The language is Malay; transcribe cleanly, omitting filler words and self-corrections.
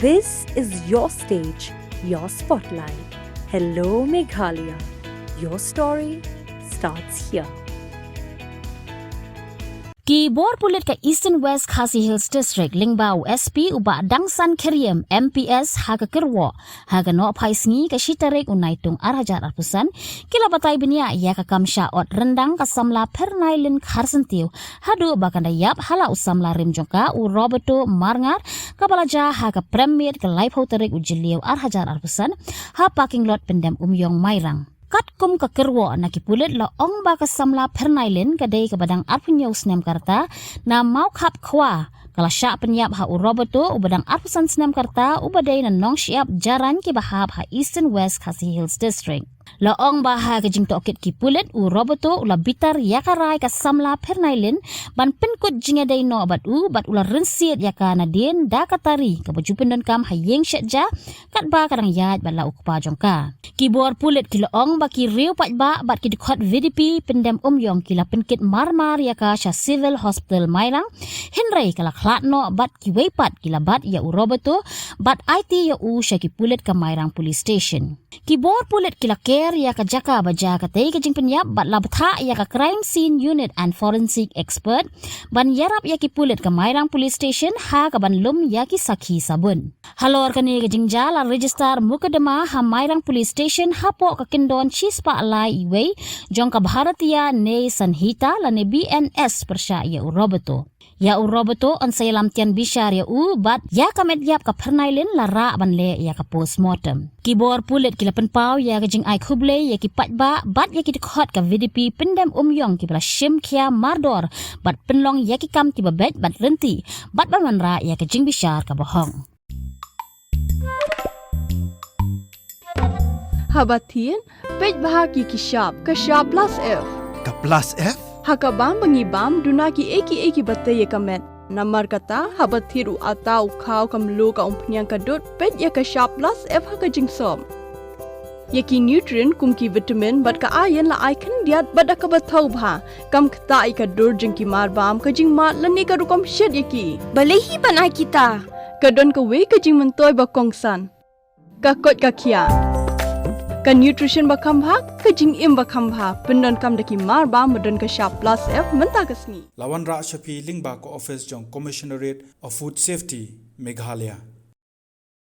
This is your stage, your spotlight. Hello, Meghalaya. Your story starts here. Ki bor pulit ka Eastern West Khasi Hills District Lingbao SP uba Dangsan Keriem MPS haga kerwo haga no paisngi ka shitarek unaitung arhajar arpusan kila batai binia ya ka kamsha ot rendang ka samla pernailin kharsentiu hadu bakanda yap hala usamla rimjongka u Roberto Marngar kabalaja haga premier ka live hotarek ujiliu arhajar arpusan ha parking lot pendem umyong Mairang kat kum ka kerwo na kipulit la ong ba ka samla pernailin kadai ka badang arpunyo snem karta na mau khap khwa kala sya penyap ha u Roberto u badang arpusan snem karta u badai na nong syiap jaran ki bahab ha Eastern West Khasi Hills District la ong ba ha ka jing tokit kipulit u Roberto u la bitar yakarai ka samla pernailin ban penkut jinga dai no bat ula rensiat yaka na din da katari ka bajupen don kam ha yeng syatja kat ba kadang yat bala ukpa jongka kibor pulit kilo ong ba ki riu pat ba bat ki dikot VDP pendem umyong kila penkit marmar yaka sya civil hospital Mairang Henry kala khlat no bat ki weipat kila bat ya u Roberto bat IT ya u sya ki pulit ka Mairang police station kibor pulit kila care ya ka jaka baja ka tei ka jing penyap bat labtha ya ka crime scene unit and forensic expert ban yarap ya ki pulit ka Mairang police station ha ka ban lum ya ki sakhi sabun halor ka ni ka jing jala register mukadama ha Mairang police station hapo ka kindon chispa alai iway jong ka Bharatiya ne Sanhita la ne BNS persya ya u Roberto ya u Roberto on sayalam tian bishar ya u bat ya ka medyap ka pernailin la ra ban le ya ka postmortem kibor pulit kila penpau ya ka jing ai khuble ya ki patba bat ya ki dikhot ka VDP pendem umyong ki bla shim khia mardor bat penlong ya ki kam ki babet bat renti bat ban ra ya ka jing bishar ka bohong Habatin, pej bahagi kishab, kashab plus F. Ka plus F? Hakabam bangibam dunaki eki batay kamet. Namar kata habathiru atau kau kamlu ka umpnyang kadut pej ya kashab plus F hakajing som. Yaki nutrient kumki vitamin bat ka ayan la icon diat bat akabatau bha. Kam kata ikadur jengki marbam kajing mat lani ka rukom shed yaki. Balehi banai kita. Kadon ka we kajing mentoy bakongsan. Kakot kakia. Ka nutrition bakam bha kajing im bakam bha pendon kam daki marba modon ka sharp plus F menta kasni Lawan Ra Shafi Lingba ko office jong Commissionerate of Food Safety Meghalaya